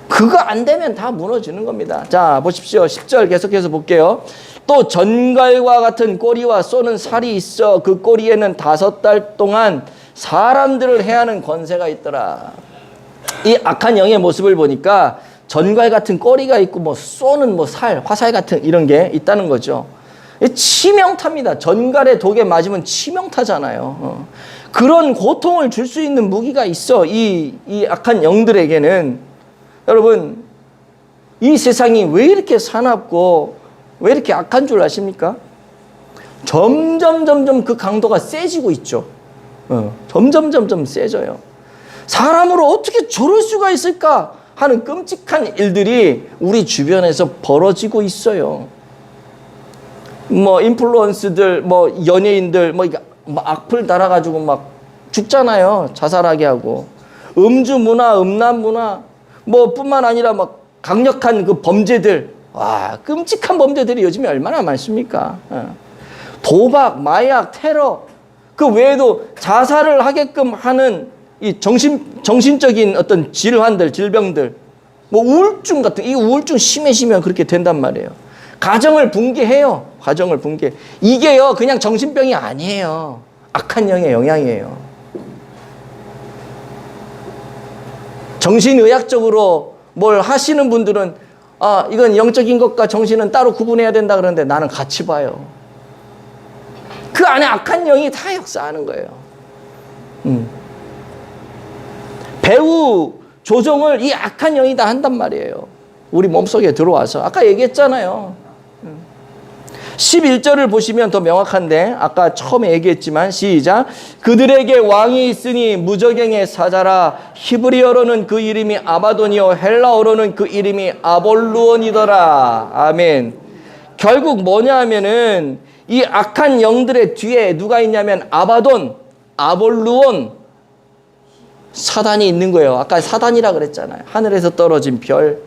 그거 안 되면 다 무너지는 겁니다. 자, 보십시오. 10절 계속해서 볼게요. 또 전갈과 같은 꼬리와 쏘는 살이 있어 그 꼬리에는 5달 동안 사람들을 해하는 권세가 있더라. 이 악한 영의 모습을 보니까 전갈 같은 꼬리가 있고 쏘는 살, 화살 같은 이런 게 있다는 거죠. 치명타입니다. 전갈의 독에 맞으면 치명타잖아요. 그런 고통을 줄 수 있는 무기가 있어. 이 악한 영들에게는. 여러분, 이 세상이 왜 이렇게 사납고 왜 이렇게 악한 줄 아십니까? 점점 그 강도가 세지고 있죠. 점점 세져요. 사람으로 어떻게 저럴 수가 있을까 하는 끔찍한 일들이 우리 주변에서 벌어지고 있어요. 뭐 인플루언스들, 뭐 연예인들, 뭐 악플 달아가지고 막 죽잖아요. 자살하게 하고. 음주 문화, 음란 문화, 뭐 뿐만 아니라 막 강력한 그 범죄들, 와, 끔찍한 범죄들이 요즘에 얼마나 많습니까? 도박, 마약, 테러, 그 외에도 자살을 하게끔 하는 이 정신적인 어떤 질환들, 질병들, 뭐 우울증 같은, 이 우울증 심해지면 그렇게 된단 말이에요. 가정을 붕괴해요. 가정을 붕괴. 이게요, 그냥 정신병이 아니에요. 악한 영의 영향이에요. 정신의학적으로 뭘 하시는 분들은 아, 이건 영적인 것과 정신은 따로 구분해야 된다 그러는데 나는 같이 봐요. 그 안에 악한 영이 다 역사하는 거예요. 배후 조정을 이 악한 영이 다 한단 말이에요. 우리 몸속에 들어와서. 아까 얘기했잖아요. 11절을 보시면 더 명확한데 아까 처음에 얘기했지만 시작. 그들에게 왕이 있으니 무저갱의 사자라. 히브리어로는 그 이름이 아바돈이요 헬라어로는 그 이름이 아볼루온이더라. 아멘. 결국 뭐냐 하면은 이 악한 영들의 뒤에 누가 있냐면 아바돈, 아볼루온, 사단이 있는 거예요. 아까 사단이라 그랬잖아요. 하늘에서 떨어진 별.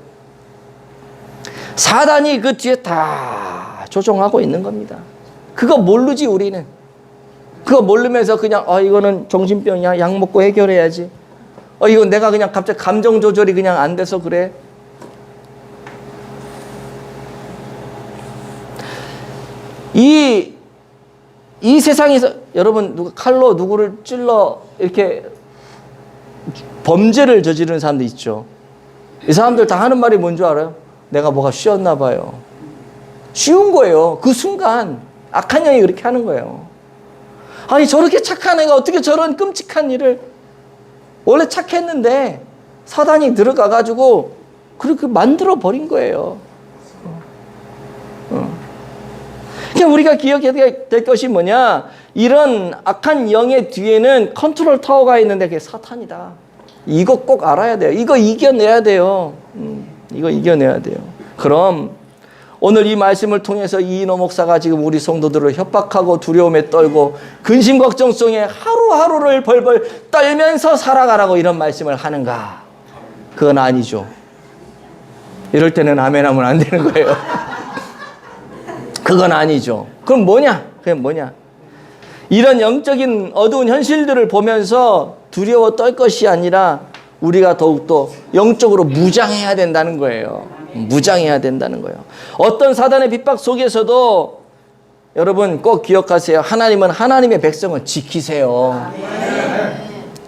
사단이 그 뒤에 다 조종하고 있는 겁니다. 그거 모르지 우리는. 그거 모르면서 그냥 이거는 정신병이야. 약 먹고 해결해야지. 이건 내가 그냥 갑자기 감정 조절이 그냥 안 돼서 그래. 이 세상에서 여러분 누가 칼로 누구를 찔러 이렇게 범죄를 저지르는 사람들 있죠. 이 사람들 다 하는 말이 뭔 줄 알아요? 내가 뭐가 쉬었나 봐요. 쉬운 거예요. 그 순간 악한 영이 그렇게 하는 거예요. 아니 저렇게 착한 애가 어떻게 저런 끔찍한 일을, 원래 착했는데 사단이 들어가 가지고 그렇게 만들어 버린 거예요. 그러니까 우리가 기억해야 될 것이 뭐냐, 이런 악한 영의 뒤에는 컨트롤 타워가 있는데 그게 사탄이다. 이거 꼭 알아야 돼요. 이거 이겨내야 돼요. 이거 이겨내야 돼요. 그럼 오늘 이 말씀을 통해서 이인호 목사가 지금 우리 성도들을 협박하고 두려움에 떨고 근심 걱정 속에 하루하루를 벌벌 떨면서 살아가라고 이런 말씀을 하는가? 그건 아니죠. 이럴 때는 아멘 하면 안 되는 거예요. 그건 아니죠. 그럼 뭐냐? 그게 뭐냐? 이런 영적인 어두운 현실들을 보면서 두려워 떨 것이 아니라 우리가 더욱더 영적으로 무장해야 된다는 거예요. 무장해야 된다는 거예요. 어떤 사단의 핍박 속에서도 여러분 꼭 기억하세요. 하나님은 하나님의 백성을 지키세요.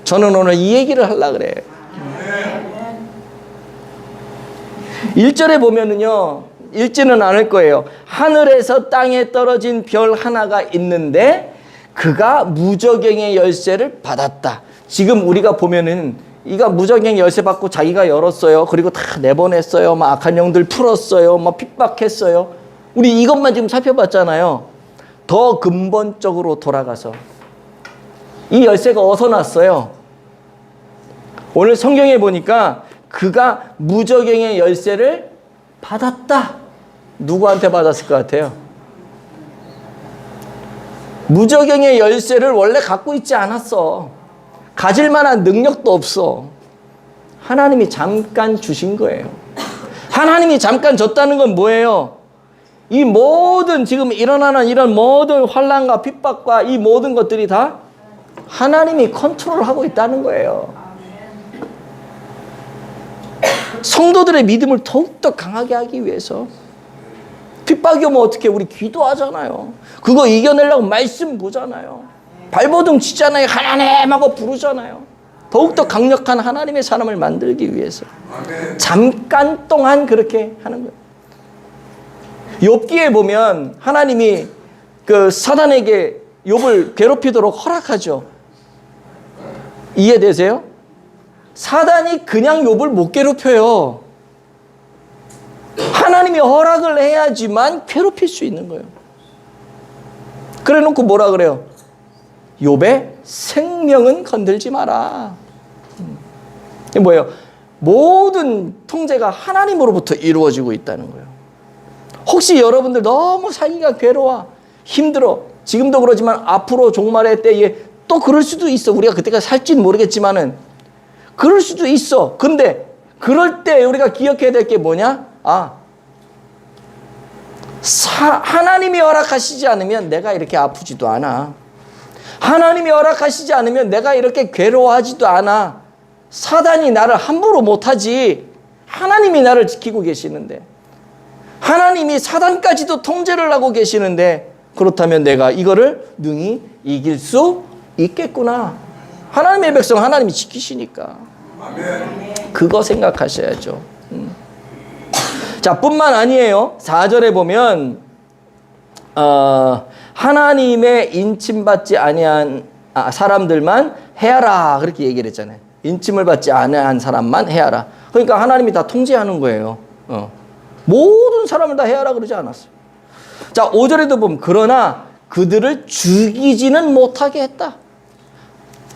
저는 오늘 이 얘기를 하려고 그래요. 1절에 보면은요, 읽지는 않을 거예요. 하늘에서 땅에 떨어진 별 하나가 있는데 그가 무저갱의 열쇠를 받았다. 지금 우리가 보면은 이가 무저갱 열쇠 받고 자기가 열었어요. 그리고 다 내보냈어요. 막 악한 영들 풀었어요. 막 핍박했어요. 우리 이것만 지금 살펴봤잖아요. 더 근본적으로 돌아가서 이 열쇠가 어디서 났어요? 오늘 성경에 보니까 그가 무저갱의 열쇠를 받았다. 누구한테 받았을 것 같아요? 무저갱의 열쇠를 원래 갖고 있지 않았어. 가질 만한 능력도 없어. 하나님이 잠깐 주신 거예요. 하나님이 잠깐 줬다는 건 뭐예요? 이 모든 지금 일어나는 이런 모든 환난과 핍박과 이 모든 것들이 다 하나님이 컨트롤하고 있다는 거예요. 성도들의 믿음을 더욱더 강하게 하기 위해서. 핍박이 오면 어떻게, 우리 기도하잖아요. 그거 이겨내려고 말씀 보잖아요. 발버둥 치잖아요. 하나님 하고 부르잖아요. 더욱더 강력한 하나님의 사람을 만들기 위해서. 잠깐 동안 그렇게 하는 거예요. 욥기에 보면 하나님이 그 사단에게 욥을 괴롭히도록 허락하죠. 이해되세요? 사단이 그냥 욥을 못 괴롭혀요. 하나님이 허락을 해야지만 괴롭힐 수 있는 거예요. 그래 놓고 뭐라 그래요? 욥의 생명은 건들지 마라. 이게 뭐예요? 모든 통제가 하나님으로부터 이루어지고 있다는 거예요. 혹시 여러분들 너무 살기가 괴로워, 힘들어. 지금도 그러지만 앞으로 종말의 때에 또 그럴 수도 있어. 우리가 그때까지 살지는 모르겠지만은 그럴 수도 있어. 근데 그럴 때 우리가 기억해야 될 게 뭐냐? 하나님이 허락하시지 않으면 내가 이렇게 아프지도 않아. 하나님이 허락하시지 않으면 내가 이렇게 괴로워하지도 않아. 사단이 나를 함부로 못하지. 하나님이 나를 지키고 계시는데, 하나님이 사단까지도 통제를 하고 계시는데, 그렇다면 내가 이거를 능히 이길 수 있겠구나. 하나님의 백성 하나님이 지키시니까. 그거 생각하셔야죠. 자, 뿐만 아니에요. 4절에 보면 하나님의 인침받지 아니한 사람들만 해하라, 그렇게 얘기를 했잖아요. 인침을 받지 아니한 사람만 해하라. 그러니까 하나님이 다 통제하는 거예요. 모든 사람을 다 해하라 그러지 않았어요. 자, 5절에도 보면 그러나 그들을 죽이지는 못하게 했다.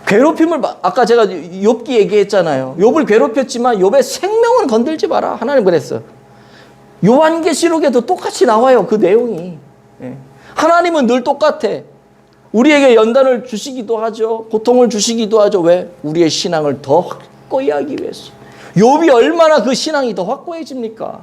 괴롭힘을, 아까 제가 욥기 얘기했잖아요. 욥을 괴롭혔지만 욥의 생명은 건들지 마라. 하나님 그랬어. 요한계시록에도 똑같이 나와요. 그 내용이. 하나님은 늘 똑같아. 우리에게 연단을 주시기도 하죠. 고통을 주시기도 하죠. 왜? 우리의 신앙을 더 확고히 하기 위해서. 욥이 얼마나 그 신앙이 더 확고해집니까?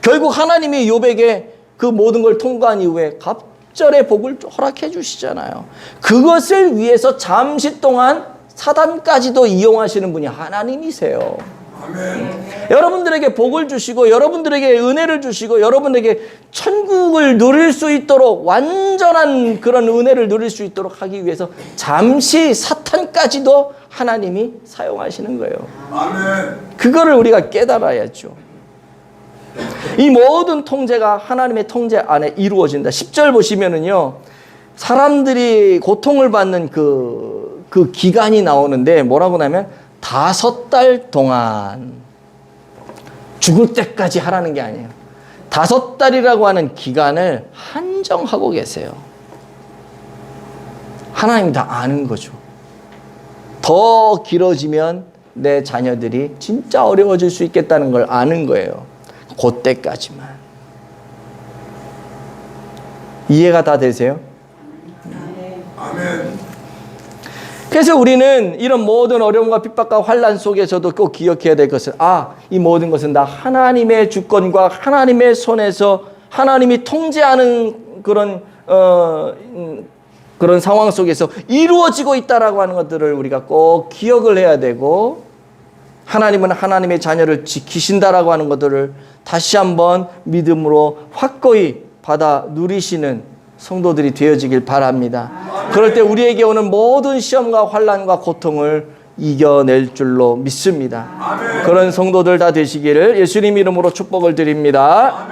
결국 하나님이 욥에게 그 모든 걸 통과한 이후에 갑절의 복을 허락해 주시잖아요. 그것을 위해서 잠시 동안 사단까지도 이용하시는 분이 하나님이세요. 아멘. 여러분들에게 복을 주시고 여러분들에게 은혜를 주시고 여러분에게 천국을 누릴 수 있도록, 완전한 그런 은혜를 누릴 수 있도록 하기 위해서 잠시 사탄까지도 하나님이 사용하시는 거예요. 아멘. 그거를 우리가 깨달아야죠. 이 모든 통제가 하나님의 통제 안에 이루어진다. 10절 보시면은요, 사람들이 고통을 받는 그 기간이 나오는데 뭐라고 하냐면 5달 동안, 죽을 때까지 하라는 게 아니에요. 5달이라고 하는 기간을 한정하고 계세요. 하나님이 다 아는 거죠. 더 길어지면 내 자녀들이 진짜 어려워질 수 있겠다는 걸 아는 거예요. 그때까지만. 이해가 다 되세요? 아멘. 그래서 우리는 이런 모든 어려움과 핍박과 환난 속에서도 꼭 기억해야 될 것은, 이 모든 것은 다 하나님의 주권과 하나님의 손에서 하나님이 통제하는 그런 상황 속에서 이루어지고 있다라고 하는 것들을 우리가 꼭 기억을 해야 되고, 하나님은 하나님의 자녀를 지키신다라고 하는 것들을 다시 한번 믿음으로 확고히 받아 누리시는 성도들이 되어지길 바랍니다. 그럴 때 우리에게 오는 모든 시험과 환난과 고통을 이겨낼 줄로 믿습니다. 그런 성도들 다 되시기를 예수님 이름으로 축복을 드립니다.